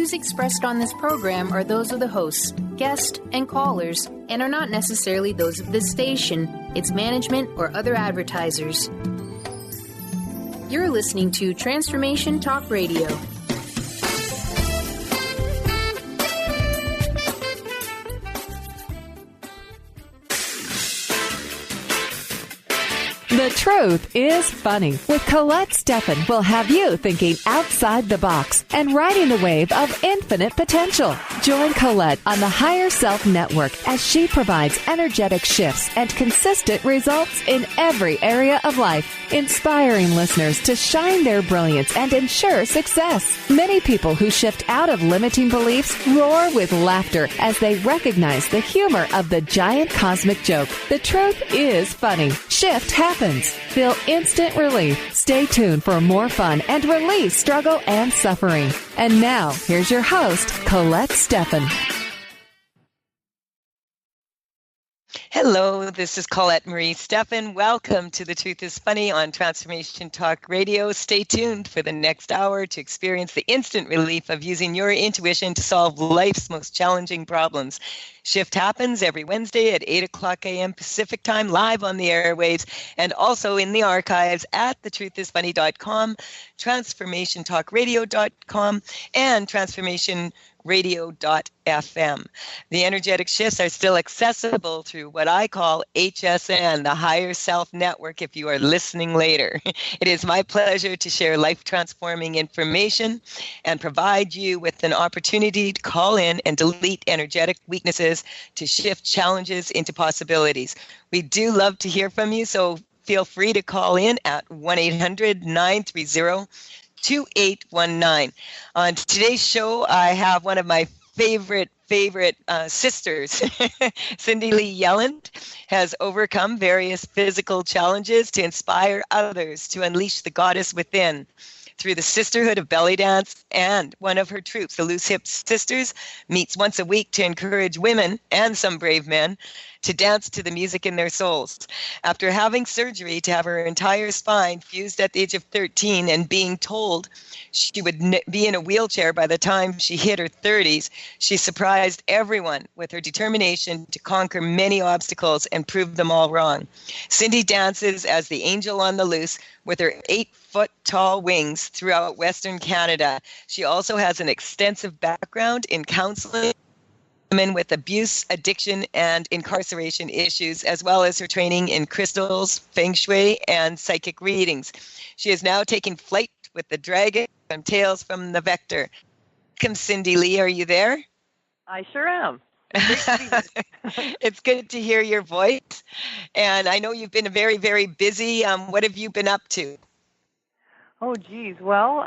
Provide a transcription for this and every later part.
views expressed on this program are those of the hosts, guests, and callers, and are not necessarily those of this station, its management, or other advertisers. You're listening to Transformation Talk Radio. The Truth is Funny with Colette Stefan will have you thinking outside the box and riding the wave of infinite potential. Join Colette on the Higher Self Network as she provides energetic shifts and consistent results in every area of life, inspiring listeners to shine their brilliance and ensure success. Many people who shift out of limiting beliefs roar with laughter as they recognize the humor of the giant cosmic joke. The truth is funny. Shift happens. Feel instant relief. Stay tuned for more fun and release struggle and suffering. And now, here's your host, Colette Stefan. Hello, this is Colette Marie Stefan. Welcome to The Truth is Funny on Transformation Talk Radio. Stay tuned for the next hour to experience the instant relief of using your intuition to solve life's most challenging problems. Shift happens every Wednesday at 8 o'clock a.m. Pacific Time, live on the airwaves, and also in the archives at thetruthisfunny.com, transformationtalkradio.com, and transformationradio.fm. The energetic shifts are still accessible through what I call HSN, the Higher Self Network, if you are listening later. It is my pleasure to share life-transforming information and provide you with an opportunity to call in and delete energetic weaknesses to shift challenges into possibilities. We do love to hear from you, so feel free to call in at 1-800-930-2819. On today's show, I have one of my favorite sisters. Cindy Lee Yelland has overcome various physical challenges to inspire others to unleash the goddess within. Through the Sisterhood of Belly Dance, and one of her troops, the Loose Hips Sisters, meets once a week to encourage women and some brave men to dance to the music in their souls. After having surgery to have her entire spine fused at the age of 13 and being told she would be in a wheelchair by the time she hit her 30s, she surprised everyone with her determination to conquer many obstacles and prove them all wrong. Cindy dances as the angel on the loose with her 8-foot-tall wings throughout Western Canada. She also has an extensive background in counseling women with abuse, addiction, and incarceration issues, as well as her training in crystals, feng shui, and psychic readings. She is now taking flight with the dragon from Tales from the Vector. Welcome, Cindy Lee. Are you there? I sure am. It's good to hear your voice. And I know you've been very, very busy. What have you been up to? Oh, geez. Well,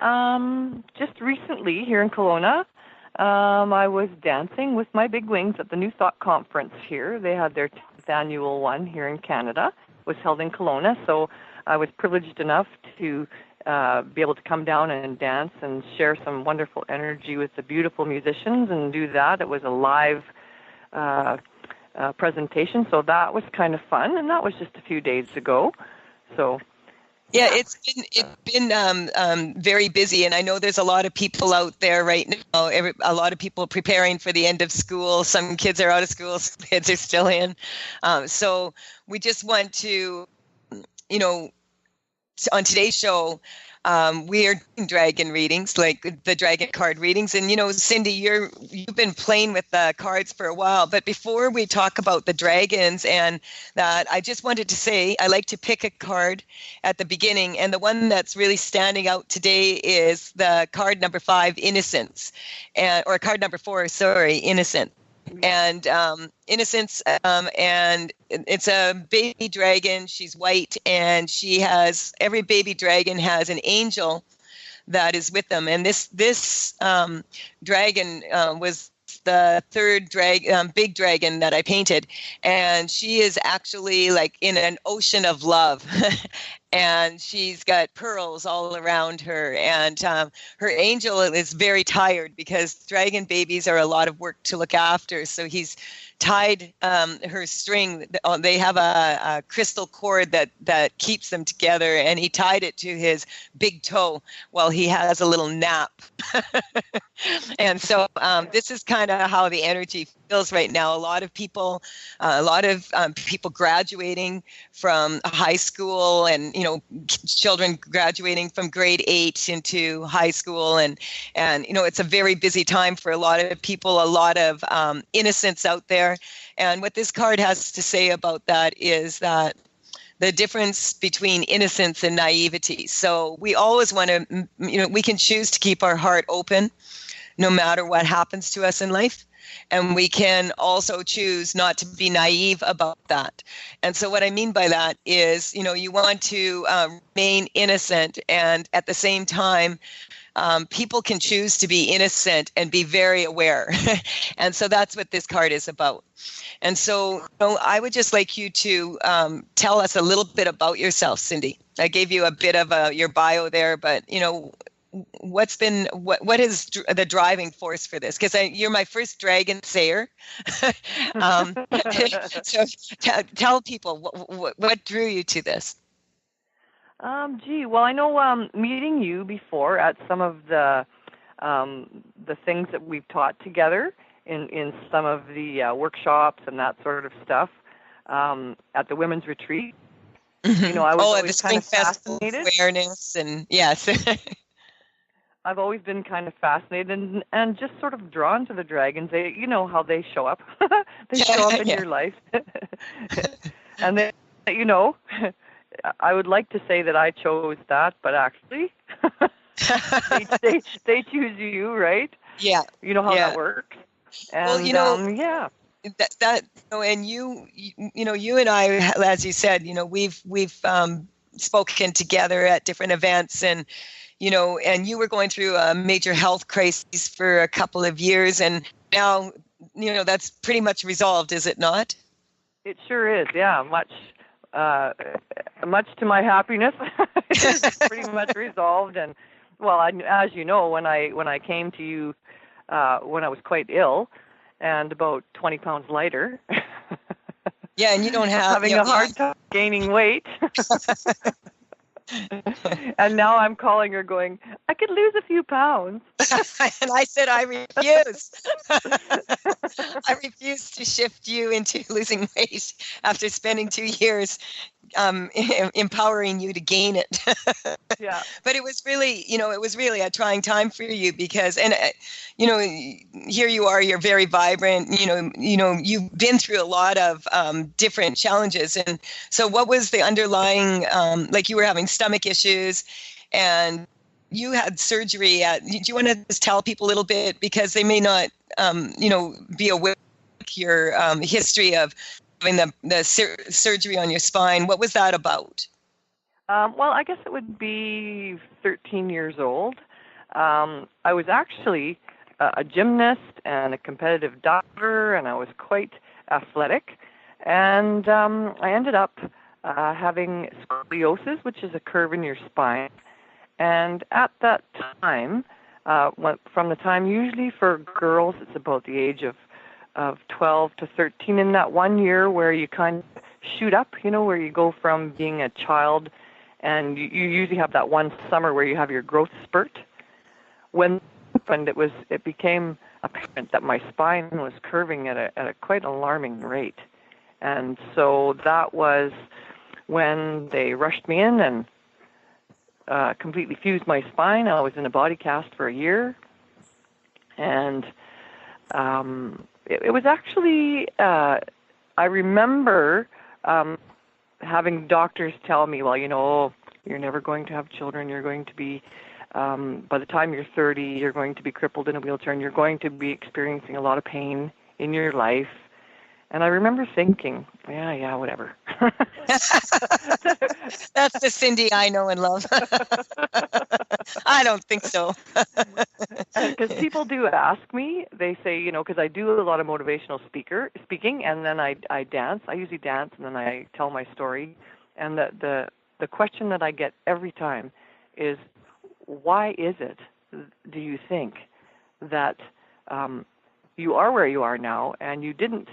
just recently here in Kelowna, I was dancing with my big wings at the New Thought Conference here. They had their 10th annual one here in Canada. It was held in Kelowna, so I was privileged enough to be able to come down and dance and share some wonderful energy with the beautiful musicians and do that. It was a live presentation, so that was kind of fun, and that was just a few days ago. So yeah, it's been very busy, and I know there's a lot of people out there right now. A lot of people preparing for the end of school. Some kids are out of school, some kids are still in. So we just want to, on today's show, we are doing dragon readings, like the dragon card readings. And, Cindy, you've been playing with the cards for a while. But before we talk about the dragons and that, I just wanted to say I like to pick a card at the beginning. And the one that's really standing out today is the card number 5, Innocence, or card number 4, Innocent. And Innocence, and it's a baby dragon. She's white, and every baby dragon has an angel that is with them. And this dragon was the third big dragon that I painted, and she is actually like in an ocean of love. And she's got pearls all around her, and her angel is very tired because dragon babies are a lot of work to look after. So he's tied her string. They have a crystal cord that keeps them together, and he tied it to his big toe while he has a little nap. And so this is kind of how the energy feels right now. A lot of people graduating from high school, and children graduating from grade 8 into high school, and it's a very busy time for a lot of people, a lot of innocence out there. And what this card has to say about that is that the difference between innocence and naivety. So we always want to, we can choose to keep our heart open no matter what happens to us in life. And we can also choose not to be naive about that. And so what I mean by that is, you want to remain innocent, and at the same time, people can choose to be innocent and be very aware. And so that's what this card is about. And so I would just like you to tell us a little bit about yourself, Cindy. I gave you a bit of your bio there, but what is the driving force for this? Because you're my first dragon sayer. So tell people what drew you to this. Well, I know meeting you before at some of the things that we've taught together in some of the workshops and that sort of stuff at the women's retreat. Mm-hmm. I was always the kind Spring of fascinated. Awareness, and yes. I've always been kind of fascinated and just sort of drawn to the dragons. They, how they show up. They show up in your life. And then, I would like to say that I chose that, but actually, they choose you, right? Yeah. You know how that works. And, yeah. And you and I, as you said, we've spoken together at different events, and you were going through a major health crisis for a couple of years, and now, that's pretty much resolved, is it not? It sure is, yeah. Much to my happiness, it's pretty much resolved. And well, as you know, when I came to you when I was quite ill and about 20 pounds lighter. Yeah, and you don't have having a hard time gaining weight. And now I'm calling her going, I could lose a few pounds. And I said, I refuse. I refuse to shift you into losing weight after spending 2 years empowering you to gain it. Yeah. But it was really a trying time for you because, here you are, you're very vibrant, you've been through a lot of different challenges. And so what was the underlying, like you were having stomach issues and you had surgery do you want to just tell people a little bit, because they may not, be aware of your history of having the surgery on your spine. What was that about? Well, I guess it would be 13 years old. I was actually a gymnast and a competitive diver, and I was quite athletic. And I ended up having scoliosis, which is a curve in your spine. And at that time, from the time usually for girls, it's about the age of 12 to 13, in that 1 year where you kind of shoot up, where you go from being a child, and you usually have that one summer where you have your growth spurt. When it happened, it became apparent that my spine was curving at a quite alarming rate. And so that was when they rushed me in and completely fused my spine. I was in a body cast for a year. And it was actually, I remember having doctors tell me, well, you're never going to have children. You're going to be, by the time you're 30, you're going to be crippled in a wheelchair, and you're going to be experiencing a lot of pain in your life. And I remember thinking, yeah, whatever. That's the Cindy I know and love. I don't think so. Because people do ask me, they say, because I do a lot of motivational speaking, and then I dance. I usually dance, and then I tell my story. And the question that I get every time is, why is it, do you think, that you are where you are now, and you didn't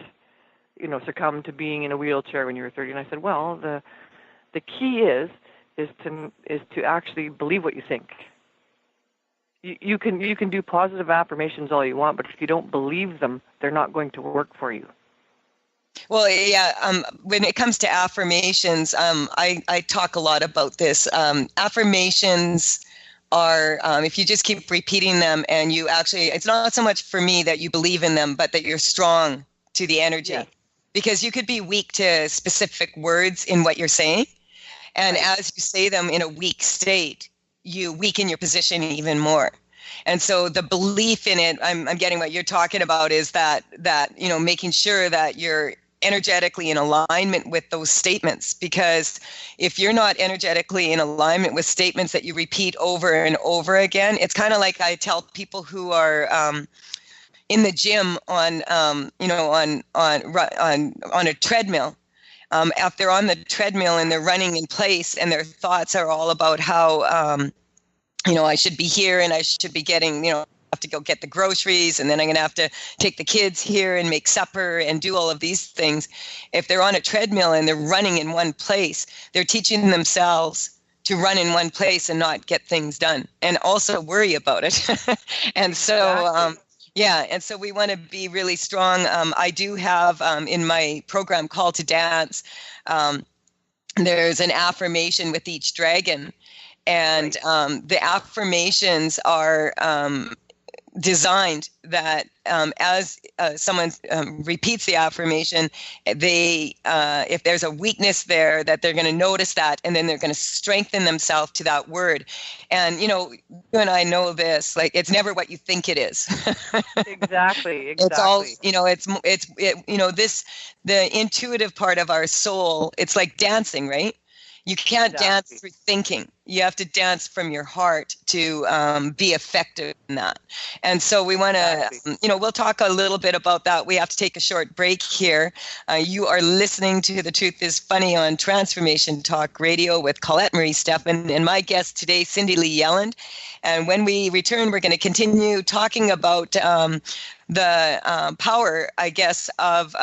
succumb to being in a wheelchair when you were 30? And I said, well, the key is to actually believe what you think. you can do positive affirmations all you want, but if you don't believe them, they're not going to work for you. Well, yeah, when it comes to affirmations, I talk a lot about this. Affirmations are, if you just keep repeating them and you actually, it's not so much for me that you believe in them, but that you're strong to the energy. Yeah. Because you could be weak to specific words in what you're saying. And as you say them in a weak state, you weaken your position even more. And so the belief in it, I'm getting what you're talking about, is that making sure that you're energetically in alignment with those statements. Because if you're not energetically in alignment with statements that you repeat over and over again, it's kind of like I tell people who are in the gym on a treadmill. If they're on the treadmill and they're running in place and their thoughts are all about how, I should be here and I should be getting, have to go get the groceries, and then I'm going to have to take the kids here and make supper and do all of these things. If they're on a treadmill and they're running in one place, they're teaching themselves to run in one place and not get things done and also worry about it. And so, and so we want to be really strong. I do have in my program Call to Dance, there's an affirmation with each dragon. And the affirmations are designed that as someone repeats the affirmation, they if there's a weakness there, that they're going to notice that, and then they're going to strengthen themselves to that word. And you and I know this, like, it's never what you think it is. Exactly. It's all, the intuitive part of our soul. It's like dancing, right? You can't dance through thinking. You have to dance from your heart to be effective in that. And so we want to, we'll talk a little bit about that. We have to take a short break here. You are listening to The Truth is Funny on Transformation Talk Radio with Colette Marie Stefan and my guest today, Cindy Lee Yelland. And when we return, we're going to continue talking about the power, I guess, of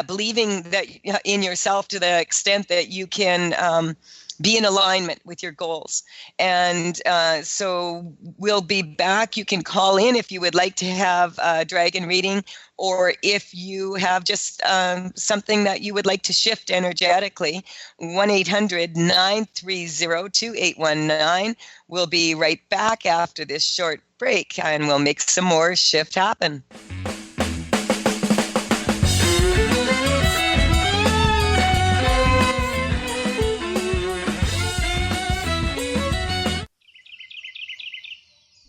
believing that in yourself to the extent that you can be in alignment with your goals. And so we'll be back. You can call in if you would like to have a dragon reading, or if you have just something that you would like to shift energetically. 1-800-930-2819. We'll be right back after this short break, and we'll make some more shift happen.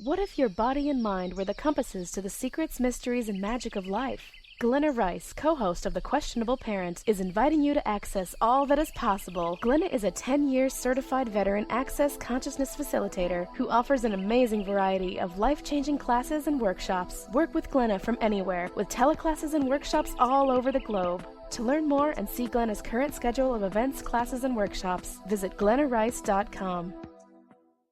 What if your body and mind were the compasses to the secrets, mysteries, and magic of life? Glenna Rice, co-host of The Questionable Parent, is inviting you to access all that is possible. Glenna is a 10-year certified veteran access consciousness facilitator who offers an amazing variety of life-changing classes and workshops. Work with Glenna from anywhere, with teleclasses and workshops all over the globe. To learn more and see Glenna's current schedule of events, classes, and workshops, visit glennarice.com.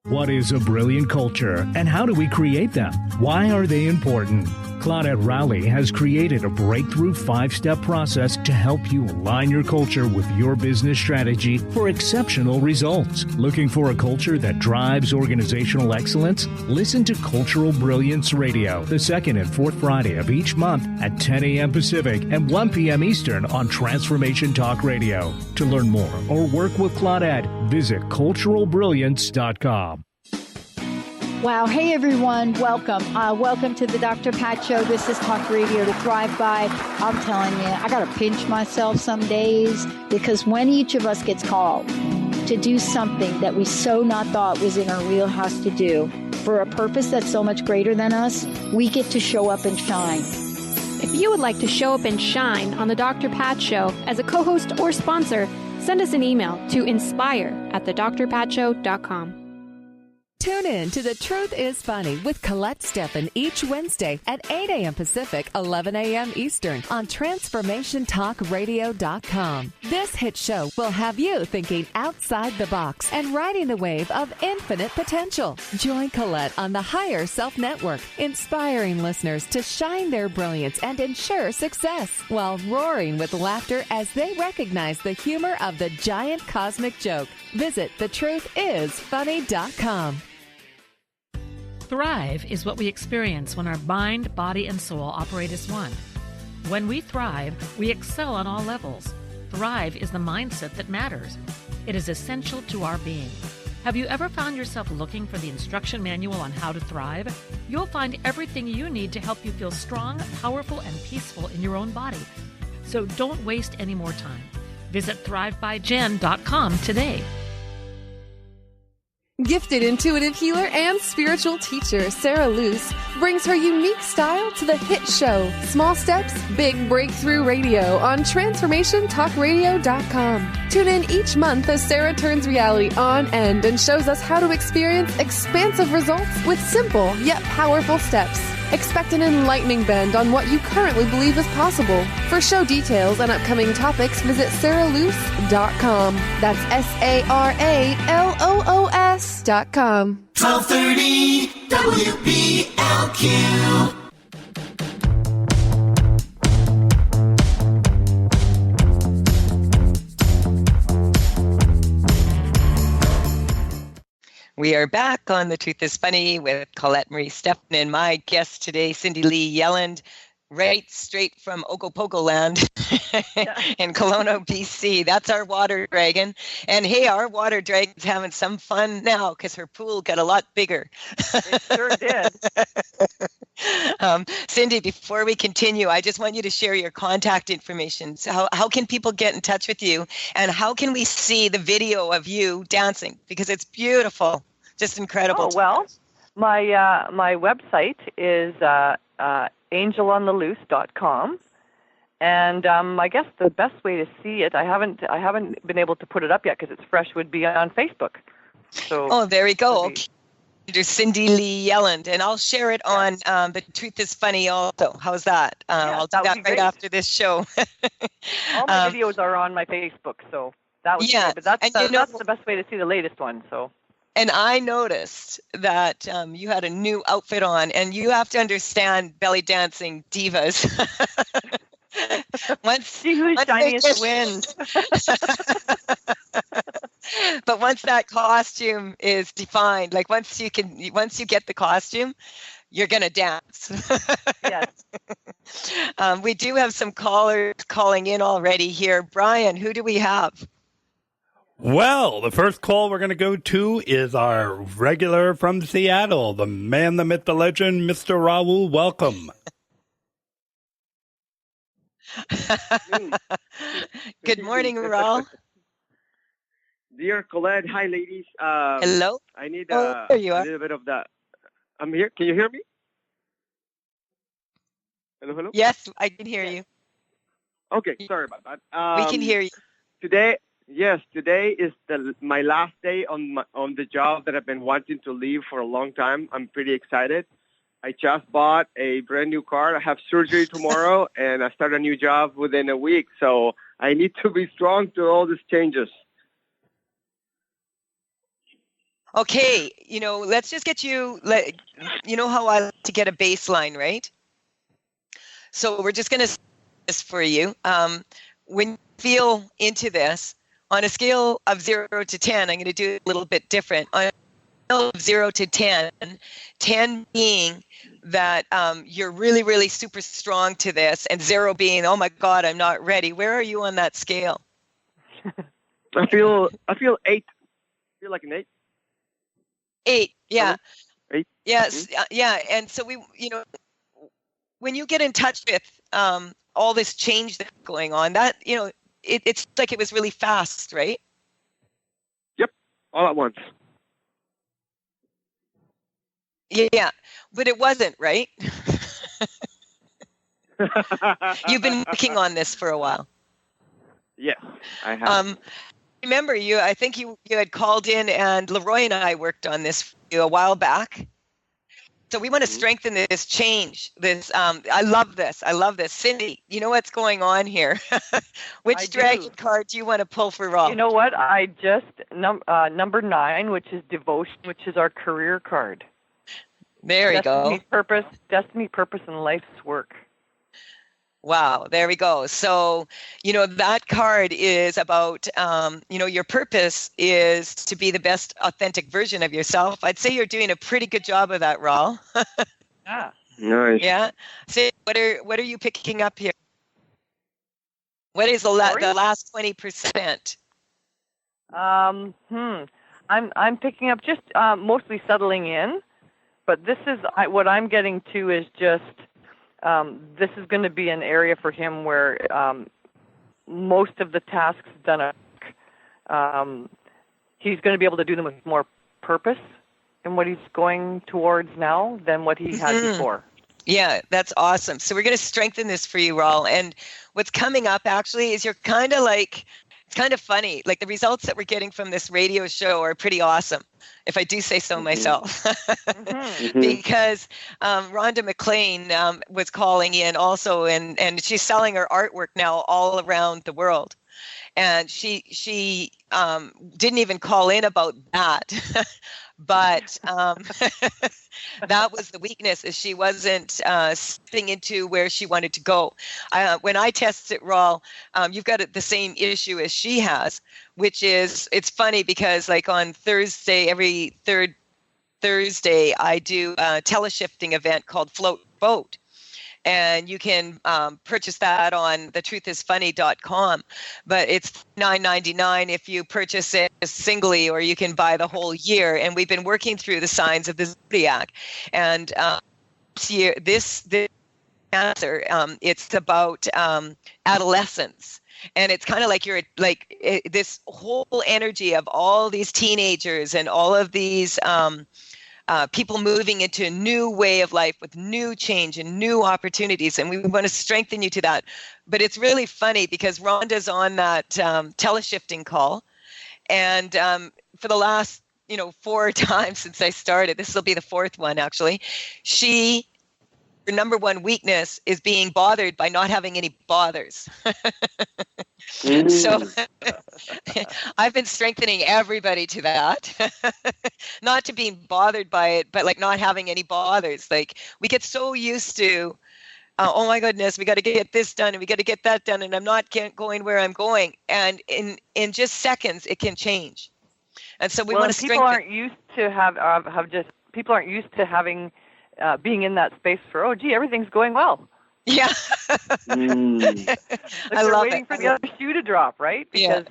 What is a brilliant culture, and how do we create them? Why are they important? Claudette Rowley has created a breakthrough 5-step process to help you align your culture with your business strategy for exceptional results. Looking for a culture that drives organizational excellence? Listen to Cultural Brilliance Radio, the second and fourth Friday of each month at 10 a.m. Pacific and 1 p.m. Eastern on Transformation Talk Radio. To learn more or work with Claudette, visit culturalbrilliance.com. Wow. Hey, everyone. Welcome. Welcome to the Dr. Pat Show. This is Talk Radio to Thrive By. I'm telling you, I got to pinch myself some days, because when each of us gets called to do something that we so not thought was in our wheelhouse to do for a purpose that's so much greater than us, we get to show up and shine. If you would like to show up and shine on the Dr. Pat Show as a co-host or sponsor, send us an email to inspire@thedrpatshow.com. Tune in to The Truth is Funny with Colette Stefan each Wednesday at 8 a.m. Pacific, 11 a.m. Eastern on TransformationTalkRadio.com. This hit show will have you thinking outside the box and riding the wave of infinite potential. Join Colette on the Higher Self Network, inspiring listeners to shine their brilliance and ensure success while roaring with laughter as they recognize the humor of the giant cosmic joke. Visit thetruthisfunny.com. Thrive is what we experience when our mind, body, and soul operate as one. When we thrive, we excel on all levels. Thrive is the mindset that matters. It is essential to our being. Have you ever found yourself looking for the instruction manual on how to thrive? You'll find everything you need to help you feel strong, powerful, and peaceful in your own body. So don't waste any more time. Visit thrivebyjen.com today. Gifted intuitive healer and spiritual teacher Sarah Luce brings her unique style to the hit show Small Steps, Big Breakthrough Radio on TransformationTalkRadio.com. Tune in each month as Sarah turns reality on end and shows us how to experience expansive results with simple yet powerful steps. Expect an enlightening bend on what you currently believe is possible. For show details and upcoming topics, visit sarahluce.com. That's SARALOOS.com. 1230 WBLQ. We are back on The Truth is Funny with Colette Marie Stefan and my guest today, Cindy Lee Yelland, right straight from Ogopogo land in Kelowna, BC. That's our water dragon. And hey, our water dragon's having some fun now because her pool got a lot bigger. It sure did. Cindy, before we continue, I just want you to share your contact information. So how can people get in touch with you? And how can we see the video of you dancing? Because it's beautiful. Just incredible. Oh, well, my website is angelontheloose.com. And I guess the best way to see it, I haven't been able to put it up yet because it's fresh, would be on Facebook. So there we go. Under Cindy Lee Yelland, and I'll share it on The Truth is Funny also. How's that? I'll do that right after this show. All my videos are on my Facebook, so that was great. But that's the best way to see the latest one. So. And I noticed that you had a new outfit on, and you have to understand belly dancing divas. See who's shiniest wins. But once that costume is defined, like once you get the costume, you're gonna dance. Yes. We do have some callers calling in already here. Brian, who do we have? Well, the first call we're going to go to is our regular from Seattle, the man, the myth, the legend, Mr. Raul. Welcome. Good morning, Raul. Dear Colette, hi, ladies. Hello. I need there you are. a little bit of that. I'm here. Can you hear me? Hello, hello? Yes, I can hear you. Okay, sorry about that. We can hear you. Today is my last day on the job that I've been wanting to leave for a long time. I'm pretty excited. I just bought a brand new car. I have surgery tomorrow, and I start a new job within a week. So I need to be strong to all these changes. Okay, let's just get you. You know how I like to get a baseline, right? So we're just going to this for you. When you feel into this, on a scale of 0 to 10, I'm going to do it a little bit different. On a scale of 0 to 10, 10 being that you're really, really super strong to this, and 0 being, oh my God, I'm not ready. Where are you on that scale? I feel 8. I feel like an 8. 8, yeah. 8. Yes, yeah. And so when you get in touch with all this change that's going on, that it's like it was really fast, right? Yep, all at once. Yeah, but it wasn't, right? You've been working on this for a while. Yes, I have. Remember, I think you had called in, and Leroy and I worked on this for you a while back. So we want to strengthen this change. I love this. Cindy, you know what's going on here? Which dragon card do you want to pull for Rob? You know what? I just, number 9, which is devotion, which is our career card. There you go. Destiny, purpose, and life's work. Wow, there we go. So, that card is about, your purpose is to be the best authentic version of yourself. I'd say you're doing a pretty good job of that, Raul. Yeah. Nice. Yeah. So what are you picking up here? What is the last 20%? I'm picking up just mostly settling in, but this is what I'm getting to is just this is going to be an area for him where most of the tasks done he's going to be able to do them with more purpose in what he's going towards now than what he had before. Yeah, that's awesome. So we're going to strengthen this for you, Raul. And what's coming up actually is you're kind of like, it's kind of funny. Like the results that we're getting from this radio show are pretty awesome, if I do say so myself. Because Rhonda McLean was calling in also, and she's selling her artwork now all around the world. And she didn't even call in about that. But that was the weakness, is she wasn't stepping into where she wanted to go. When I test it, Raul, you've got the same issue as she has, which is, it's funny because like on Thursday, every third Thursday, I do a teleshifting event called Float Boat. And you can purchase that on thetruthisfunny.com. But it's $9.99 if you purchase it singly, or you can buy the whole year. And we've been working through the signs of the zodiac. And this answer, it's about adolescence. And it's kind of like you're like this whole energy of all these teenagers and all of these people moving into a new way of life with new change and new opportunities. And we want to strengthen you to that. But it's really funny because Rhonda's on that teleshifting call. And for the last, 4 times since I started, this will be the 4th one actually, her number one weakness is being bothered by not having any bothers. So I've been strengthening everybody to that. Not to being bothered by it, but like not having any bothers. Like we get so used to, oh my goodness, we got to get this done and we got to get that done, and I'm not going where I'm going. And in just seconds, it can change. And so we want to strengthen. People aren't used to people aren't used to having being in that space for, oh gee, everything's going well. Yeah. Like I love waiting for the other shoe to drop, right? Because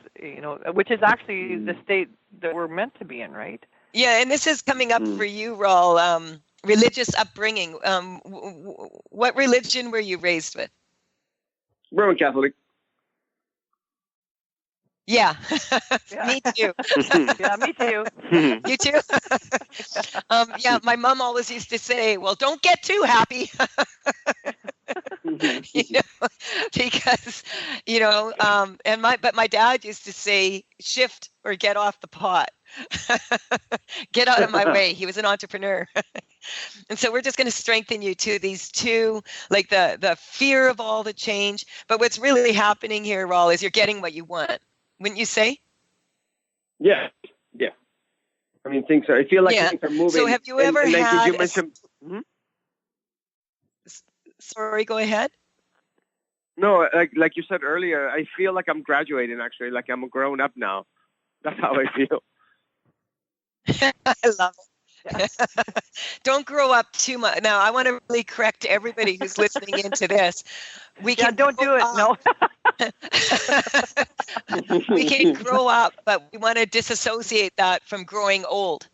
which is actually the state that we're meant to be in, right? Yeah, and this is coming up for you, Raul. Religious upbringing. What religion were you raised with? Roman Catholic. Yeah. Me too. Yeah, me too. You too? Yeah, my mom always used to say, well, don't get too happy. Because, but my dad used to say, shift or get off the pot. Get out of my way. He was an entrepreneur. And so we're just going to strengthen you to these two, like the fear of all the change. But what's really happening here, Raul, is you're getting what you want. Wouldn't you say? Yeah. I mean, I feel like things are moving. So have you ever had... You mentioned, Sorry, go ahead. No, like you said earlier, I feel like I'm graduating, actually, like I'm grown up now. That's how I feel. I love it. Don't grow up too much. Now, I want to really correct everybody who's listening into this. Don't do it. No. We can grow up, but we want to disassociate that from growing old.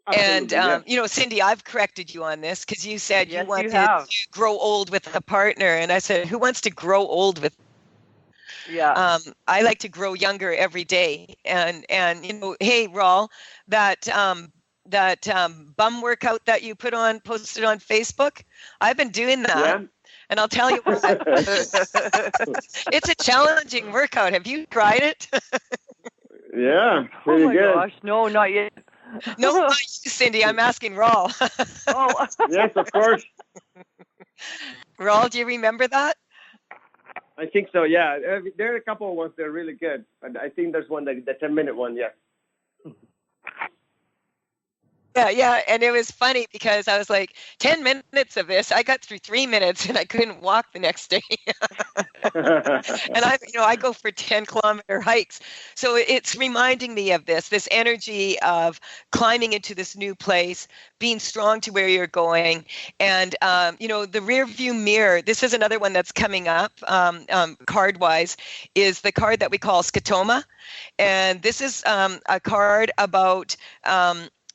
Absolutely, and, Cindy, I've corrected you on this because you said you wanted to grow old with a partner. And I said, who wants to grow old with? Yeah. I like to grow younger every day. And hey, Raul, that bum workout that you posted on Facebook, I've been doing that. Yeah. And I'll tell you what, it's a challenging workout. Have you tried it? Yeah, pretty good. Oh my gosh, no, not yet. No, not you, Cindy. I'm asking Raul. Oh. Yes, of course. Raul, do you remember that? I think so, yeah. There are a couple of ones that are really good. I think there's one, the 10-minute one, yeah. Yeah. And it was funny because I was like, 10 minutes of this. I got through 3 minutes and I couldn't walk the next day. And I go for 10-kilometer hikes. So it's reminding me of this energy of climbing into this new place, being strong to where you're going. And, the rear view mirror, this is another one that's coming up card-wise, is the card that we call Scotoma. And this is a card about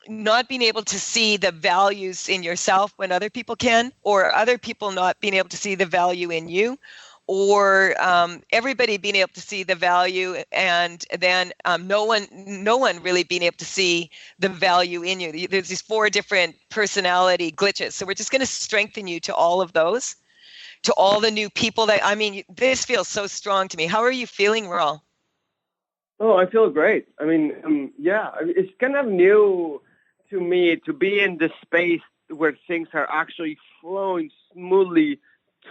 not being able to see the values in yourself when other people can, or other people not being able to see the value in you, or everybody being able to see the value, and then no one really being able to see the value in you. There's these 4 different personality glitches. So we're just going to strengthen you to all of those, to all the new people this feels so strong to me. How are you feeling, Raul? Oh, I feel great. It's kind of new to me to be in this space where things are actually flowing smoothly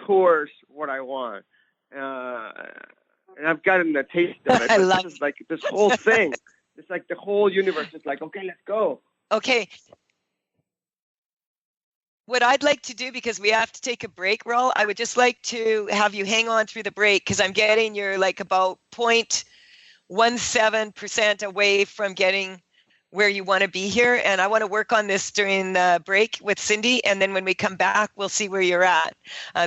towards what I want. And I've gotten a taste of it. I love this is like this whole thing. It's like the whole universe is like, okay, let's go. Okay. What I'd like to do, because we have to take a break, Raul, I would just like to have you hang on through the break, because I'm getting you're like about 0.17% away from getting where you want to be here. And I want to work on this during the break with Cindy. And then when we come back, we'll see where you're at.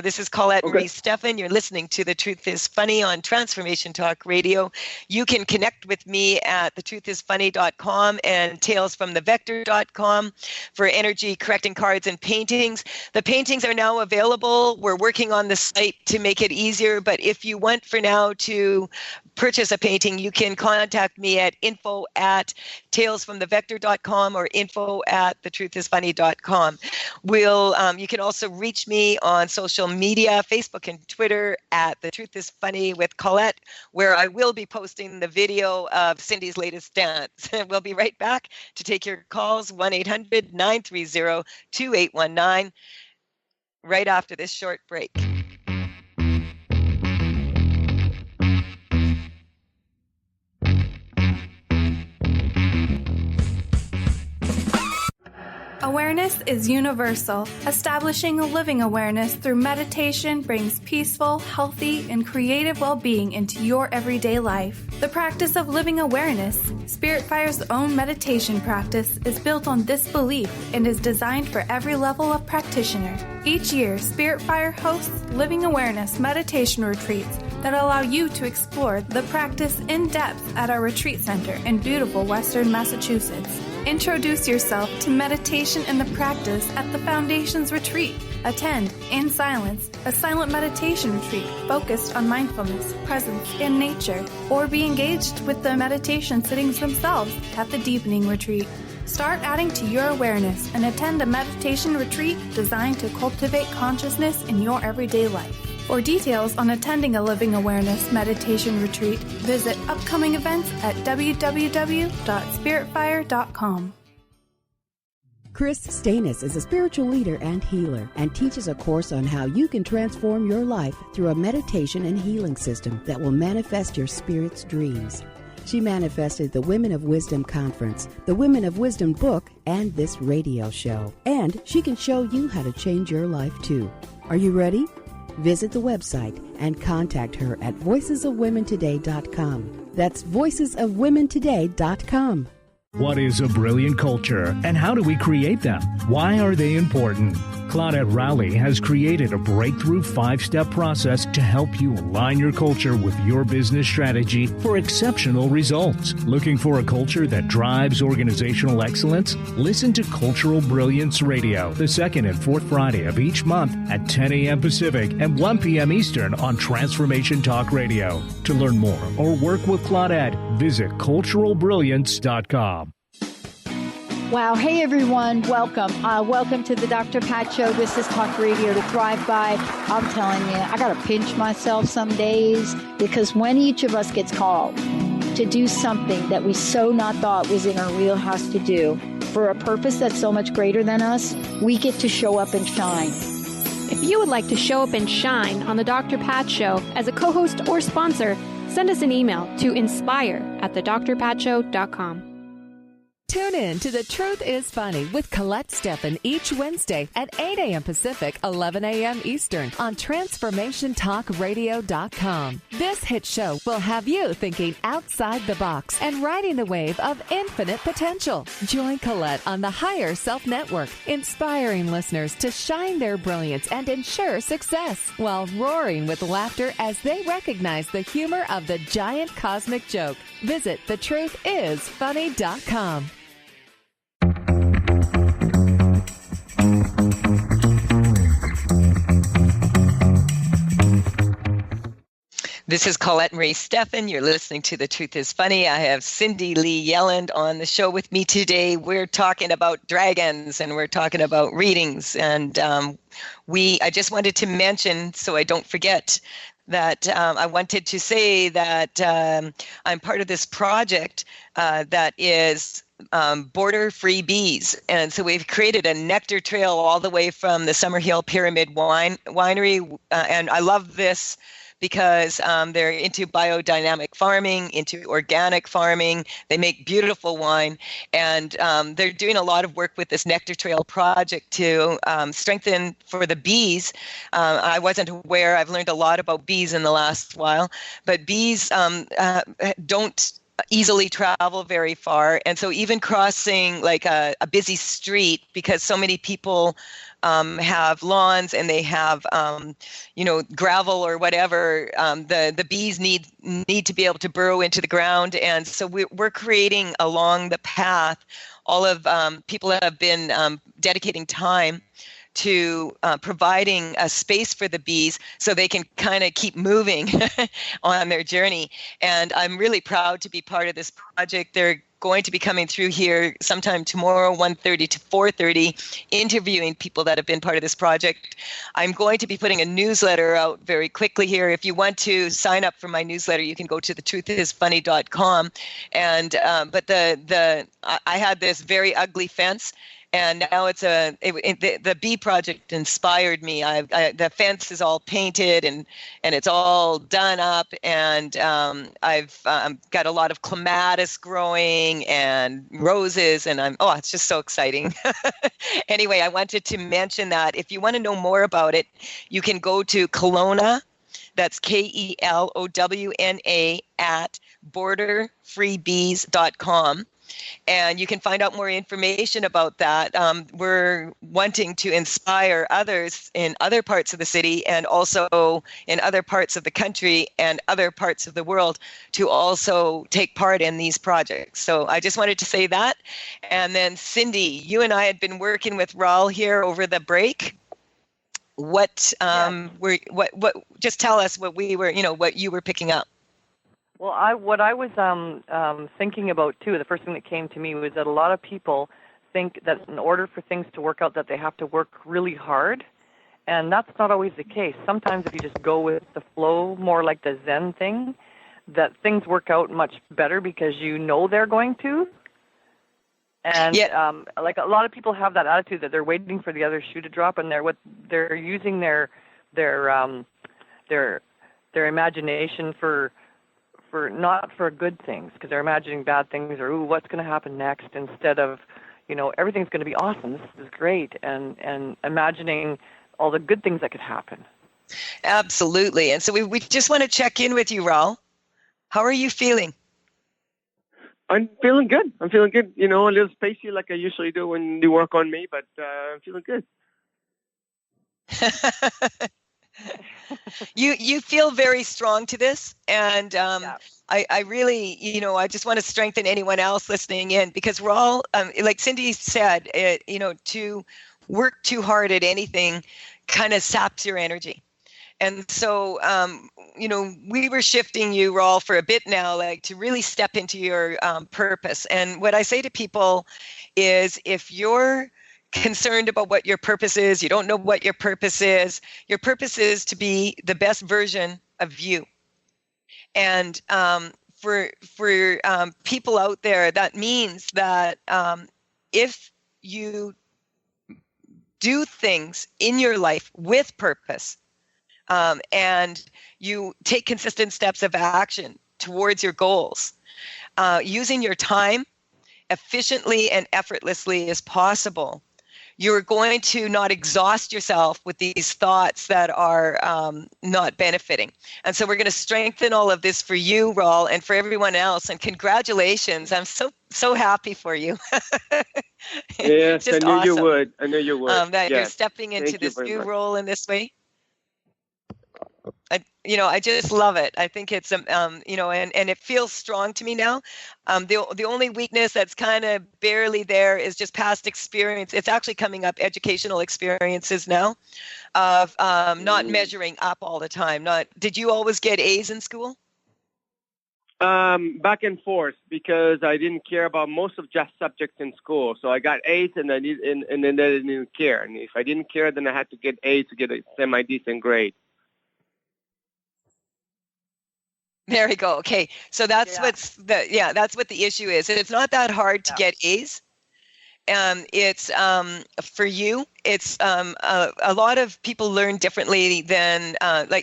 This is Colette Marie Stefan. You're listening to The Truth is Funny on Transformation Talk Radio. You can connect with me at thetruthisfunny.com and talesfromthevector.com for energy correcting cards and paintings. The paintings are now available. We're working on the site to make it easier. But if you want for now to purchase a painting, you can contact me at info@talesfromthevector.com or info@thetruthisfunny.com. You can also reach me on social media, Facebook and Twitter at The Truth is Funny with Colette, where I will be posting the video of Cindy's latest dance. We'll be right back to take your calls, 1-800-930-2819, right after this short break. Awareness is universal. Establishing a living awareness through meditation brings peaceful, healthy, and creative well-being into your everyday life. The practice of living awareness, Spirit Fire's own meditation practice, is built on this belief and is designed for every level of practitioner. Each year, Spirit Fire hosts living awareness meditation retreats that allow you to explore the practice in depth at our retreat center in beautiful Western Massachusetts. Introduce yourself to meditation and the practice at the Foundation's retreat. Attend, in silence, a silent meditation retreat focused on mindfulness, presence, and nature, or be engaged with the meditation sittings themselves at the Deepening Retreat. Start adding to your awareness and attend a meditation retreat designed to cultivate consciousness in your everyday life. For details on attending a Living Awareness meditation retreat, visit upcoming events at www.spiritfire.com. Chris Stanis is a spiritual leader and healer and teaches a course on how you can transform your life through a meditation and healing system that will manifest your spirit's dreams. She manifested the Women of Wisdom Conference, the Women of Wisdom book, and this radio show. And she can show you how to change your life too. Are you ready? Visit the website and contact her at voicesofwomentoday.com. That's voicesofwomentoday.com. What is a brilliant culture, and how do we create them? Why are they important? Claudette Rowley has created a breakthrough 5-step process to help you align your culture with your business strategy for exceptional results. Looking for a culture that drives organizational excellence? Listen to Cultural Brilliance Radio, the second and fourth Friday of each month at 10 a.m. Pacific and 1 p.m. Eastern on Transformation Talk Radio. To learn more or work with Claudette, visit culturalbrilliance.com. Wow. Hey, everyone. Welcome. Welcome to the Dr. Pat Show. This is Talk Radio to Thrive By. I'm telling you, I got to pinch myself some days because when each of us gets called to do something that we so not thought was in our wheelhouse to do for a purpose that's so much greater than us, we get to show up and shine. If you would like to show up and shine on the Dr. Pat Show as a co-host or sponsor, send us an email to inspire@thedrpatshow.com. Tune in to The Truth is Funny with Colette Stefan each Wednesday at 8 a.m. Pacific, 11 a.m. Eastern on TransformationTalkRadio.com. This hit show will have you thinking outside the box and riding the wave of infinite potential. Join Colette on the Higher Self Network, inspiring listeners to shine their brilliance and ensure success while roaring with laughter as they recognize the humor of the giant cosmic joke. Visit thetruthisfunny.com. This is Colette Marie Stefan. You're listening to The Truth is Funny. I have Cindy Lee Yelland on the show with me today. We're talking about dragons and we're talking about readings. And I just wanted to mention, so I don't forget, that I wanted to say that I'm part of this project that is Border Free Bees. And so we've created a nectar trail all the way from the Summerhill Pyramid Winery. And I love this because they're into biodynamic farming, into organic farming. They make beautiful wine. And they're doing a lot of work with this Nectar Trail project to strengthen for the bees. I wasn't aware. I've learned a lot about bees in the last while. But bees don't easily travel very far. And so even crossing like a busy street, because so many people have lawns and they have, gravel or whatever, the bees need to be able to burrow into the ground. And so we're creating along the path, all of people that have been dedicating time to providing a space for the bees so they can kind of keep moving on their journey. And I'm really proud to be part of this project. They're going to be coming through here sometime tomorrow, 1:30 to 4:30, interviewing people that have been part of this project. I'm going to be putting a newsletter out very quickly here. If you want to sign up for my newsletter, you can go to thetruthisfunny.com. And but I had this very ugly fence. And now the bee project inspired me. The fence is all painted and it's all done up, and I've got a lot of clematis growing and roses, and it's just so exciting. Anyway, I wanted to mention that if you want to know more about it, you can go to Kelowna. That's KELOWNA at borderfreebees.com. And you can find out more information about that. We're wanting to inspire others in other parts of the city and also in other parts of the country and other parts of the world to also take part in these projects. So I just wanted to say that. And then Cindy, you and I had been working with Raul here over the break. Just tell us what we were, what you were picking up. Well, what I was thinking about, too, the first thing that came to me was that a lot of people think that in order for things to work out that they have to work really hard, and that's not always the case. Sometimes if you just go with the flow, more like the Zen thing, that things work out much better because you know they're going to. And like a lot of people have that attitude that they're waiting for the other shoe to drop, and they're using their imagination for not for good things, because they're imagining bad things or what's going to happen next, instead of everything's going to be awesome, this is great, and imagining all the good things that could happen. Absolutely. And so we just want to check in with you, Raul. How are you feeling? I'm feeling good. A little spacey like I usually do when you work on me, but I'm feeling good. You feel very strong to this, and I really, I just want to strengthen anyone else listening in, because we're all, like Cindy said, to work too hard at anything kind of saps your energy. And so, we were shifting you, Raul, for a bit now, like to really step into your purpose. And what I say to people is, if you're concerned about what your purpose is, you don't know what your purpose is to be the best version of you. And for people out there, that means that if you do things in your life with purpose, and you take consistent steps of action towards your goals, using your time efficiently and effortlessly as possible, you're going to not exhaust yourself with these thoughts that are not benefiting. And so we're going to strengthen all of this for you, Raul, and for everyone else. And congratulations. I'm so happy for you. Yes, just I knew awesome. you would. I knew you would. That you're Yes. stepping into Thank you this very new much. role in this way. I just love it. I think it's, and it feels strong to me now. The only weakness that's kind of barely there is just past experience. It's actually coming up, educational experiences now of not measuring up all the time. Did you always get A's in school? Back and forth, because I didn't care about most of just subjects in school. So I got A's, and then I didn't care. And if I didn't care, then I had to get A's to get a semi-decent grade. There we go. Okay, so that's what the issue is. It's not that hard to get A's. It's for you. It's a lot of people learn differently than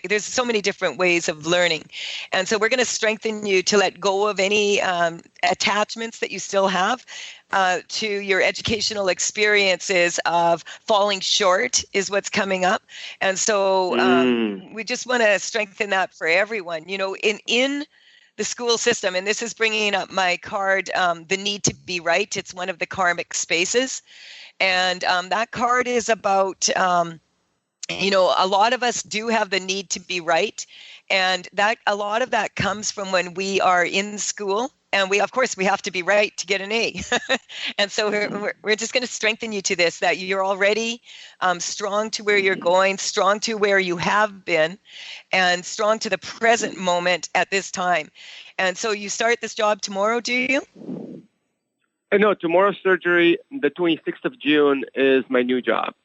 there's so many different ways of learning, and so we're going to strengthen you to let go of any attachments that you still have to your educational experiences of falling short is what's coming up, and so we just want to strengthen that for everyone. In the school system, and this is bringing up my card, the need to be right. It's one of the karmic spaces. And that card is about, a lot of us do have the need to be right. And that a lot of that comes from when we are in school. And we, of course, we have to be right to get an A. And so we're just going to strengthen you to this, that you're already strong to where you're going, strong to where you have been, and strong to the present moment at this time. And so you start this job tomorrow, do you? No, tomorrow's surgery, the 26th of June, is my new job.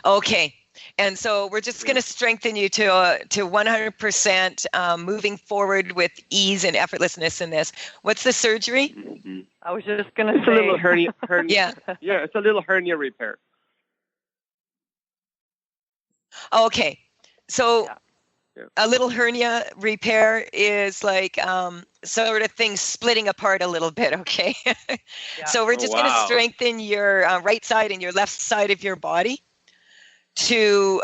Okay. And so we're just going to strengthen you to 100% moving forward with ease and effortlessness in this. What's the surgery? Mm-hmm. I was just going to say. It's a little hernia. Yeah. Yeah, it's a little hernia repair. Okay. So a little hernia repair is like sort of things splitting apart a little bit, okay? So we're just going to strengthen your right side and your left side of your body to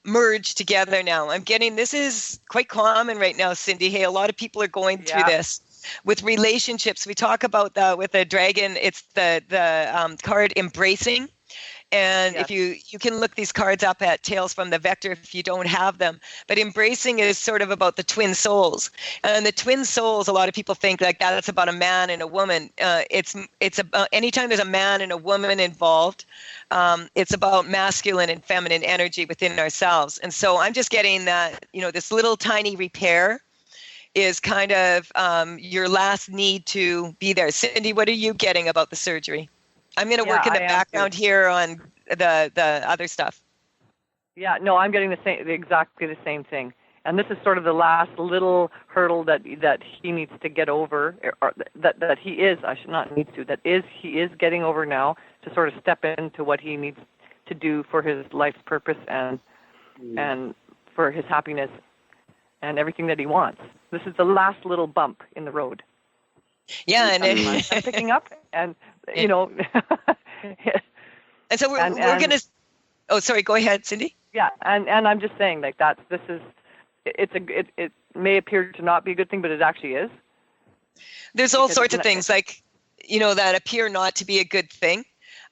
merge together now. I'm getting, this is quite common right now, Cindy. Hey, a lot of people are going through this. With relationships, we talk about that with a dragon. It's the card embracing. And if you can look these cards up at Tales from the Vector if you don't have them. But embracing is sort of about the twin souls. And the twin souls, a lot of people think like that's about a man and a woman. It's about anytime there's a man and a woman involved, it's about masculine and feminine energy within ourselves. And so I'm just getting that, this little tiny repair is kind of your last need to be there. Cindy, what are you getting about the surgery? I'm going to work in the background here on the other stuff. Yeah, no, I'm getting exactly the same thing. And this is sort of the last little hurdle that he needs to get over, or that he is, I should not need to, he is getting over now to sort of step into what he needs to do for his life's purpose and for his happiness and everything that he wants. This is the last little bump in the road. Yeah, and I'm picking up, and and so we're going to. Oh, sorry. Go ahead, Cindy. Yeah, and I'm just saying like that. It may appear to not be a good thing, but it actually is. There's all sorts of things like, that appear not to be a good thing.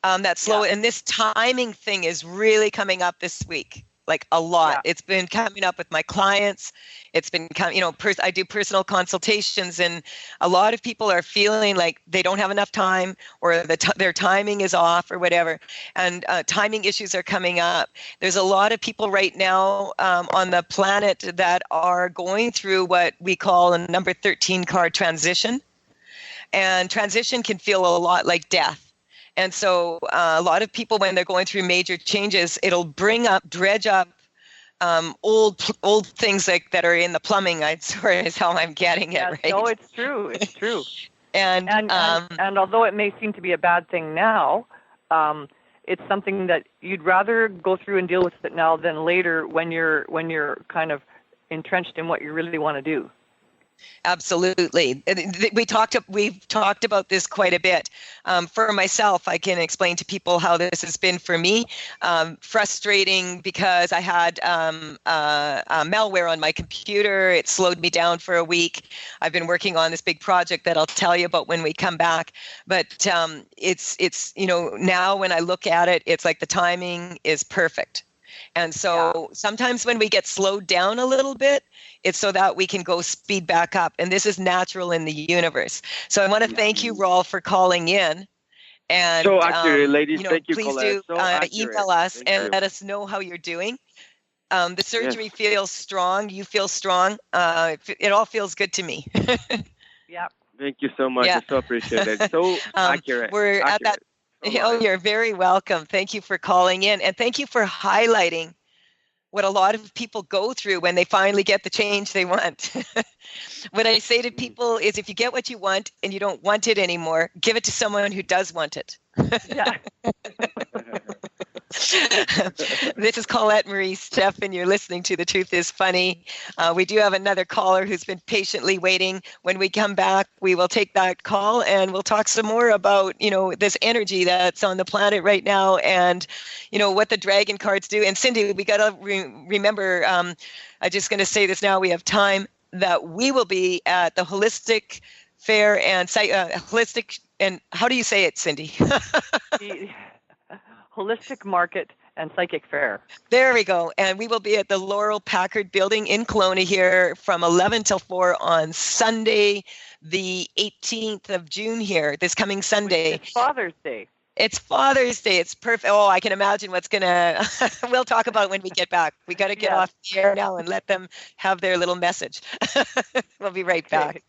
That slow and this timing thing is really coming up this week. Like a lot. It's been coming up with my clients. It's been coming, I do personal consultations, and a lot of people are feeling like they don't have enough time, or their timing is off, or whatever. And timing issues are coming up. There's a lot of people right now on the planet that are going through what we call a number 13 card transition. And transition can feel a lot like death. And so a lot of people, when they're going through major changes, it'll dredge up old things that are in the plumbing. Is how I'm getting it, right? No, it's true. It's true. and although it may seem to be a bad thing now, it's something that you'd rather go through and deal with it now than later when you're kind of entrenched in what you really want to do. Absolutely. We've talked about this quite a bit. For myself, I can explain to people how this has been for me. Frustrating because I had malware on my computer. It slowed me down for a week. I've been working on this big project that I'll tell you about when we come back. But it's now when I look at it, it's like the timing is perfect. And so sometimes when we get slowed down a little bit, it's so that we can go speed back up. And this is natural in the universe. So I want to thank you, Raul, for calling in. And so accurate, ladies. Thank you, please Colette. do email us and let us know how you're doing. The surgery feels strong. You feel strong. It all feels good to me. Yeah. Thank you so much. I so appreciate it. So accurate. We're at that. Oh, you're very welcome. Thank you for calling in, and thank you for highlighting what a lot of people go through when they finally get the change they want. What I say to people is, if you get what you want and you don't want it anymore, give it to someone who does want it. Yeah. This is Colette Marie Stefan. You're listening to The Truth is Funny. We do have another caller who's been patiently waiting. When we come back, we will take that call and we'll talk some more about, this energy that's on the planet right now and, what the dragon cards do. And Cindy, we got to remember, I'm just going to say this now, we have time, that we will be at the Holistic Fair and Holistic, and how do you say it, Cindy? Holistic Market and Psychic Fair. There we go. And we will be at the Laurel Packard Building in Kelowna here from 11 till 4 on Sunday, the 18th of June here, this coming Sunday. It's Father's Day. It's Father's Day. It's perfect. Oh, I can imagine what's going to, we'll talk about it when we get back. We got to get off the air now and let them have their little message. We'll be right back.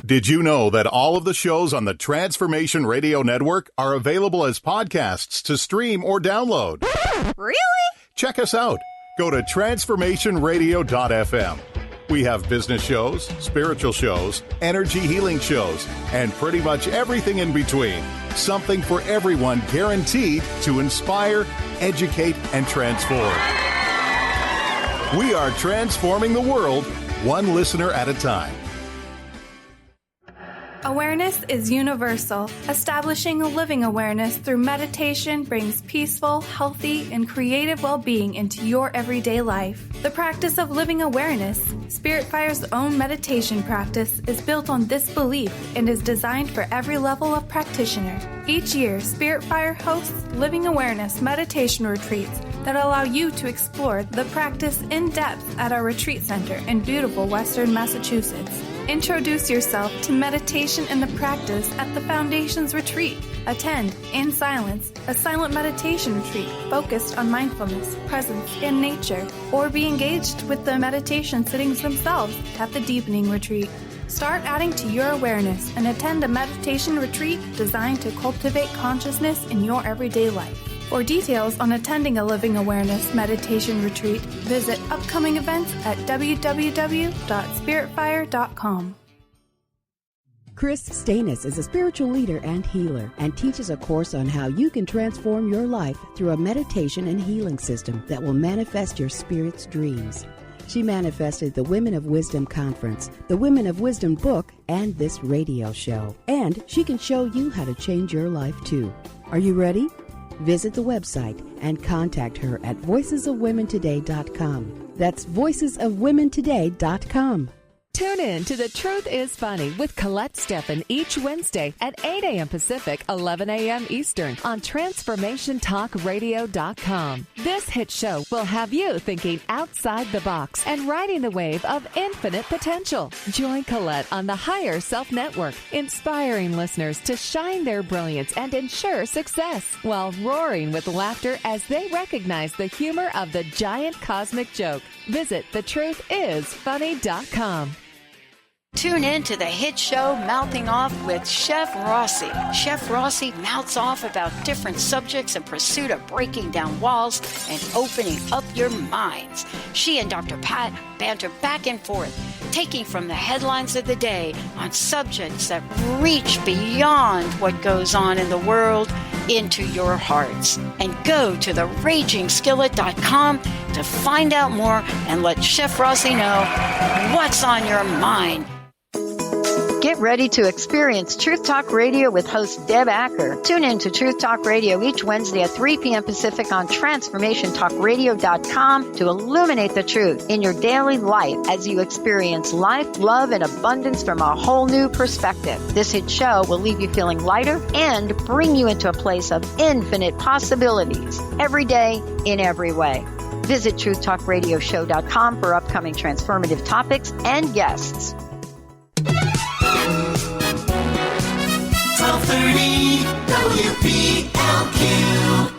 Did you know that all of the shows on the Transformation Radio Network are available as podcasts to stream or download? Really? Check us out. Go to transformationradio.fm. We have business shows, spiritual shows, energy healing shows, and pretty much everything in between. Something for everyone, guaranteed to inspire, educate, and transform. We are transforming the world, one listener at a time. Awareness is universal. Establishing a living awareness through meditation brings peaceful, healthy, and creative well-being into your everyday life. The practice of living awareness, Spirit Fire's own meditation practice, is built on this belief and is designed for every level of practitioner. Each year, Spirit Fire hosts living awareness meditation retreats that allow you to explore the practice in depth at our retreat center in beautiful Western Massachusetts. Introduce yourself to meditation and the practice at the Foundation's retreat. Attend, in silence, a silent meditation retreat focused on mindfulness, presence, and nature, or be engaged with the meditation sittings themselves at the Deepening Retreat. Start adding to your awareness and attend a meditation retreat designed to cultivate consciousness in your everyday life. For details on attending a Living Awareness meditation retreat, visit upcoming events at www.spiritfire.com. Chris Stanis is a spiritual leader and healer and teaches a course on how you can transform your life through a meditation and healing system that will manifest your spirit's dreams. She manifested the Women of Wisdom Conference, the Women of Wisdom book, and this radio show. And she can show you how to change your life too. Are you ready? Visit the website and contact her at voicesofwomentoday.com. That's voicesofwomentoday.com. Tune in to The Truth is Funny with Colette Stefan each Wednesday at 8 a.m. Pacific, 11 a.m. Eastern on TransformationTalkRadio.com. This hit show will have you thinking outside the box and riding the wave of infinite potential. Join Colette on the Higher Self Network, inspiring listeners to shine their brilliance and ensure success while roaring with laughter as they recognize the humor of the giant cosmic joke. Visit thetruthisfunny.com. Tune in to the hit show Mouthing Off with Chef Rossi. Chef Rossi mouths off about different subjects in pursuit of breaking down walls and opening up your minds. She and Dr. Pat banter back and forth. taking from the headlines of the day on subjects that reach beyond what goes on in the world into your hearts. And go to theragingskillet.com to find out more and let Chef Rossi know what's on your mind. Get ready to experience Truth Talk Radio with host Deb Acker. Tune in to Truth Talk Radio each Wednesday at 3 p.m. Pacific on TransformationTalkRadio.com to illuminate the truth in your daily life as you experience life, love, and abundance from a whole new perspective. This hit show will leave you feeling lighter and bring you into a place of infinite possibilities every day in every way. Visit TruthTalkRadioshow.com for upcoming transformative topics and guests. 1230 WPLQ.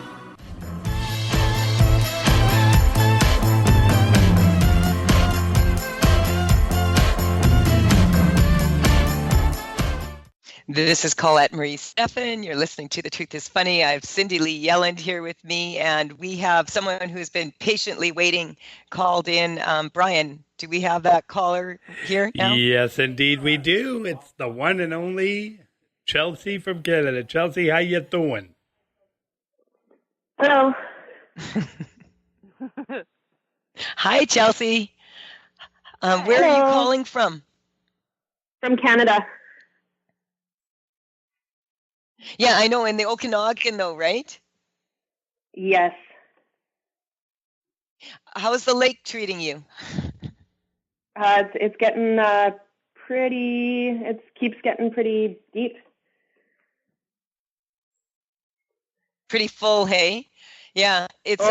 This is Colette Marie Stefan. You're listening to The Truth is Funny. I have Cindy Lee Yelland here with me, and we have someone who's been patiently waiting called in. Brian, do we have that caller here now? Yes, indeed we do. It's the one and only Chelsea from Canada. Chelsea, how you doing? Hello. Hi, Chelsea. Where are you calling from? From Canada. Yeah, I know, in the Okanagan though, right? Yes. How's the lake treating you? It's getting keeps getting pretty deep. Pretty full, hey? Yeah, it's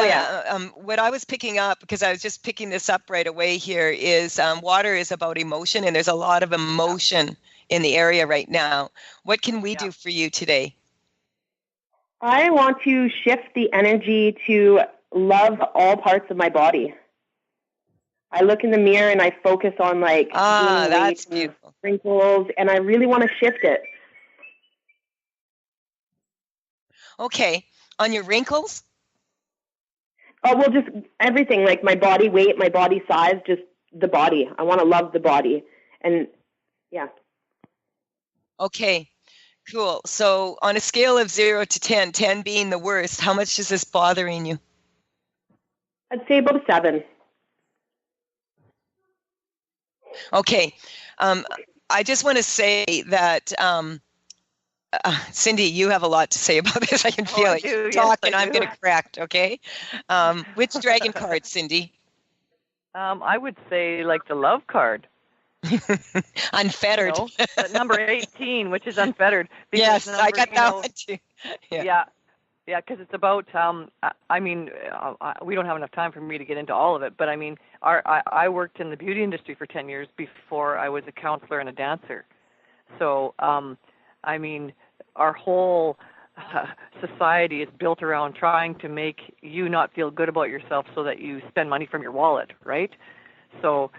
what I was picking up, because I was just picking this up right away here, is water is about emotion, and there's a lot of emotion in the area right now. What can we do for you today? I want to shift the energy to love all parts of my body. I look in the mirror and I focus on that's beautiful. Wrinkles, and I really want to shift it. Okay, on your wrinkles? Oh, well, just everything, like my body weight, my body size, just the body. I want to love the body, and yeah. Okay, cool. So on a scale of 0 to 10, 10 being the worst, how much is this bothering you? I'd say about 7. Okay. I just want to say that, Cindy, you have a lot to say about this. I can feel it. You talk, and I'm going to correct, okay? Which dragon card, Cindy? I would say like the love card. Unfettered. Number 18, which is unfettered. Yes, I got that one too. Yeah, because it's about, we don't have enough time for me to get into all of it, but I mean, I worked in the beauty industry for 10 years before I was a counselor and a dancer. So, our whole society is built around trying to make you not feel good about yourself so that you spend money from your wallet, right? So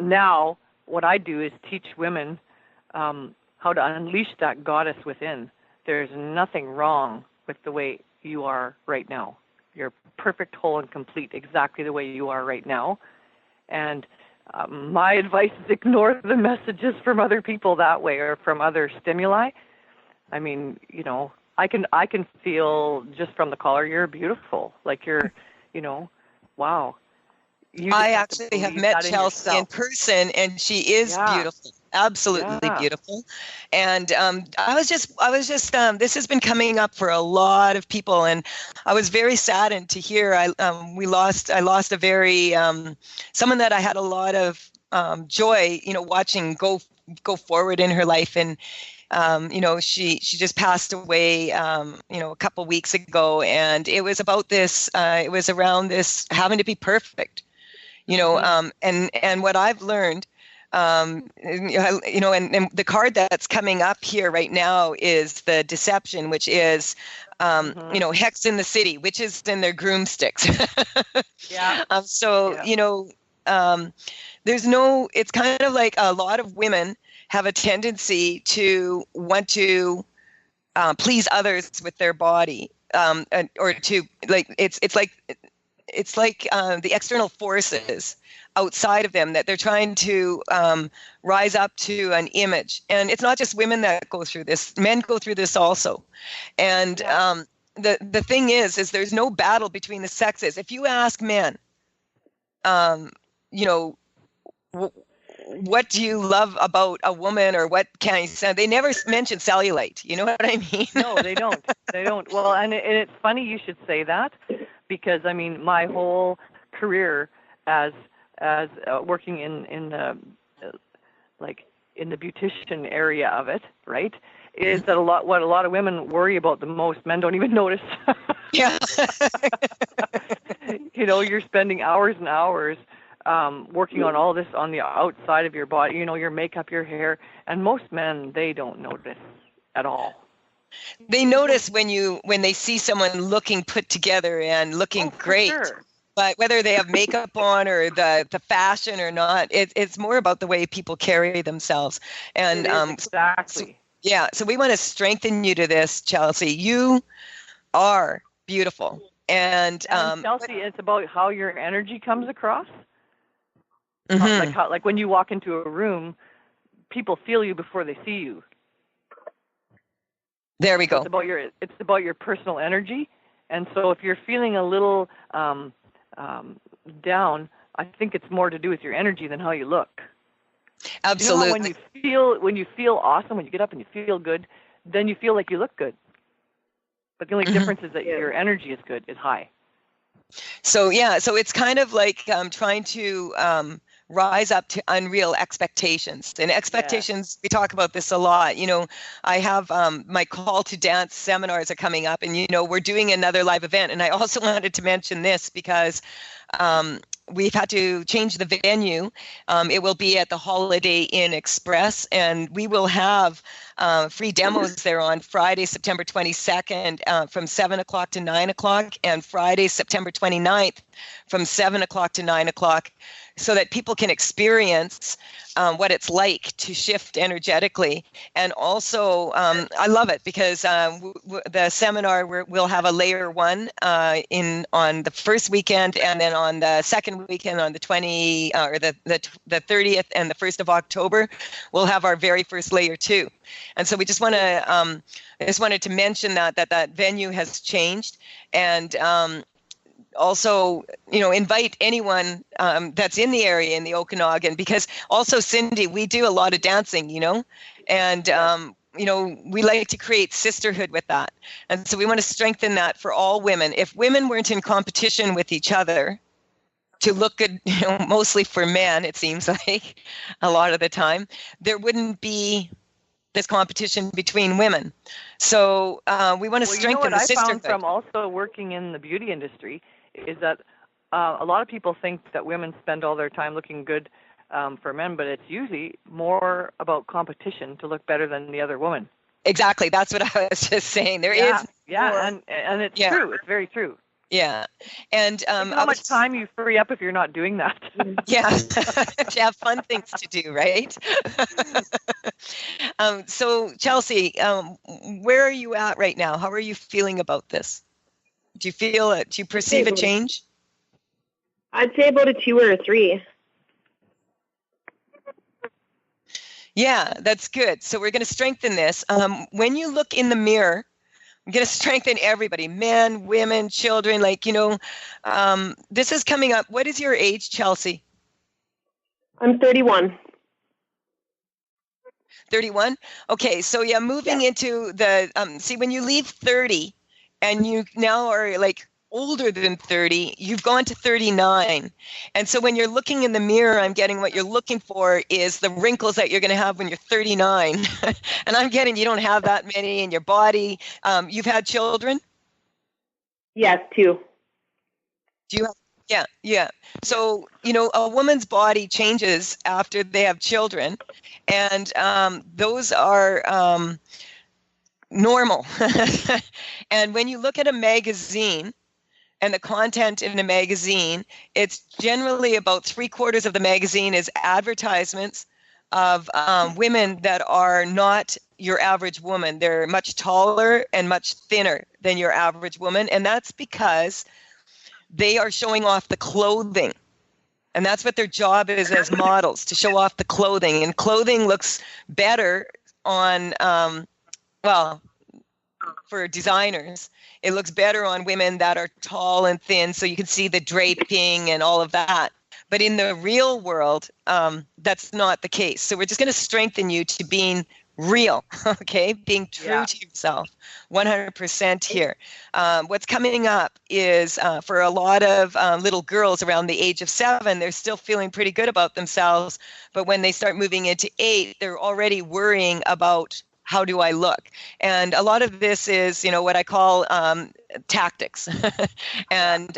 now what I do is teach women how to unleash that goddess within. There's nothing wrong with the way you are right now. You're perfect, whole, and complete exactly the way you are right now. And my advice is ignore the messages from other people that way or from other stimuli. I mean, I can feel just from the caller, you're beautiful. Like you're, wow. I actually have met Chelsea in person, and she is beautiful, absolutely beautiful. And I was just, this has been coming up for a lot of people, and I was very saddened to hear I lost a very someone that I had a lot of joy, watching go forward in her life, and she just passed away, a couple weeks ago, and it was about this. It was around this having to be perfect. And what I've learned, and the card that's coming up here right now is the deception, which is, hex in the city, witches in their broomsticks. It's kind of like a lot of women have a tendency to want to please others with their body, or to it's like. it's like the external forces outside of them that they're trying to rise up to an image. And it's not just women that go through this; men go through this also. And the thing is there's no battle between the sexes. If you ask men, you know, what do you love about a woman, or what can you say? They never mention cellulite. You know what I mean? No, they don't. They don't. Well, and it's funny you should say that, because I mean, my whole career as working in the like in the beautician area of it, right, is that what a lot of women worry about the most, men don't even notice. Yeah. You know, you're spending hours and hours working on all this on the outside of your body, you know, your makeup, your hair, and most men, they don't notice at all. They notice when they see someone looking put together and looking great. Sure. But whether they have makeup on or the fashion or not, it's more about the way people carry themselves. And exactly. So we want to strengthen you to this, Chelsea. You are beautiful. And Chelsea, it's about how your energy comes across. Mm-hmm. Like when you walk into a room, people feel you before they see you. There we go. It's about your personal energy. And so if you're feeling a little down, I think it's more to do with your energy than how you look. Absolutely. You know, when you feel awesome, when you get up and you feel good, then you feel like you look good. But the only difference is that your energy is high. So it's kind of like trying to rise up to unreal expectations. And expectations, we talk about this a lot. You know, I have my call to dance seminars are coming up, and, you know, we're doing another live event. And I also wanted to mention this because we've had to change the venue. It will be at the Holiday Inn Express, and we will have free demos there on Friday, September 22nd from 7 o'clock to 9 o'clock, and Friday, September 29th from 7 o'clock to 9 o'clock, so that people can experience what it's like to shift energetically. And also, I love it because the seminar, we'll have a layer 1 on the first weekend, and then on the second weekend, on the 30th and the 1st of October, we'll have our very first layer 2. And so we just want to, I just wanted to mention that venue has changed, and also, you know, invite anyone that's in the area in the Okanagan, because also, Cindy, we do a lot of dancing, you know, and you know, we like to create sisterhood with that. And so we want to strengthen that for all women. If women weren't in competition with each other to look good, you know, mostly for men, it seems like a lot of the time, there wouldn't be this competition between women. So we want to strengthen the sisterhood. I found from also working in the beauty industry is that a lot of people think that women spend all their time looking good for men, but it's usually more about competition to look better than the other woman. Exactly. That's what I was just saying. There is more. And it's true. It's very true. Yeah. And how much time you free up if you're not doing that. Yeah. You have fun things to do, right? So, Chelsea, where are you at right now? How are you feeling about this? Do you perceive a change? I'd say about a 2 or a 3. Yeah, that's good. So we're going to strengthen this. When you look in the mirror, I'm going to strengthen everybody, men, women, children, like, you know, this is coming up. What is your age, Chelsea? I'm 31. 31? Okay, so moving into the, see, when you leave 30 and you now are like older than 30, you've gone to 39. And so when you're looking in the mirror, I'm getting what you're looking for is the wrinkles that you're going to have when you're 39. And I'm getting you don't have that many in your body. You've had children? Yes, 2. Do you have? Yeah. So, you know, a woman's body changes after they have children, and those are normal. And when you look at a magazine and the content in a magazine, it's generally about 3/4 of the magazine is advertisements of women that are not your average woman. They're much taller and much thinner than your average woman. And that's because they are showing off the clothing. And that's what their job is as models, to show off the clothing. And clothing looks better on, for designers, it looks better on women that are tall and thin, so you can see the draping and all of that. But in the real world, that's not the case. So we're just going to strengthen you to being real, okay? Being true to yourself, 100% here. What's coming up is for a lot of little girls around the age of 7, they're still feeling pretty good about themselves. But when they start moving into 8, they're already worrying about, how do I look? And a lot of this is, what I call tactics and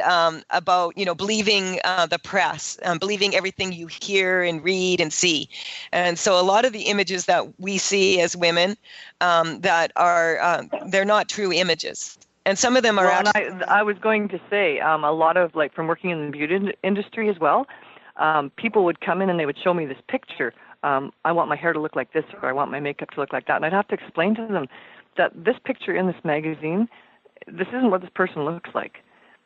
about, believing the press, believing everything you hear and read and see. And so a lot of the images that we see as women that are, they're not true images. And some of them are actually... I was going to say, a lot of, from working in the beauty industry as well, people would come in and they would show me this picture. I want my hair to look like this, or I want my makeup to look like that. And I'd have to explain to them that this picture in this magazine, this isn't what this person looks like.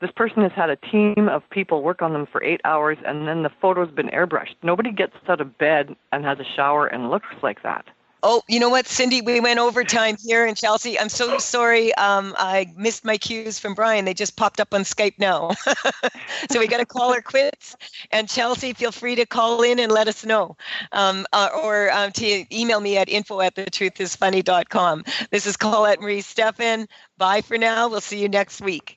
This person has had a team of people work on them for 8 hours, and then the photo's been airbrushed. Nobody gets out of bed and has a shower and looks like that. Oh, you know what, Cindy? We went overtime here in Chelsea. I'm so sorry. I missed my cues from Brian. They just popped up on Skype now. So we got to call her quits. And Chelsea, feel free to call in and let us know. Or to email me at info@thetruthisfunny.com. This is Colette Marie Stefan. Bye for now. We'll see you next week.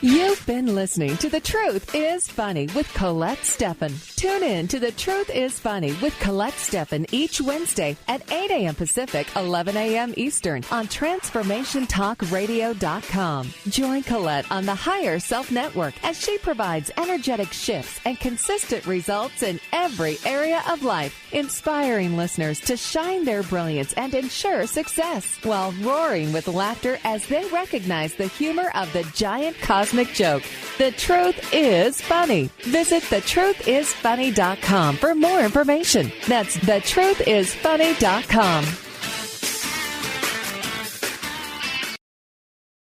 You've been listening to The Truth is Funny with Colette Stefan. Tune in to The Truth is Funny with Colette Stefan each Wednesday at 8 a.m. Pacific, 11 a.m. Eastern on TransformationTalkRadio.com. Join Colette on the Higher Self Network as she provides energetic shifts and consistent results in every area of life, inspiring listeners to shine their brilliance and ensure success while roaring with laughter as they recognize the humor of the giant cosmic joke. The Truth is Funny. Visit thetruthisfunny.com for more information. That's thetruthisfunny.com.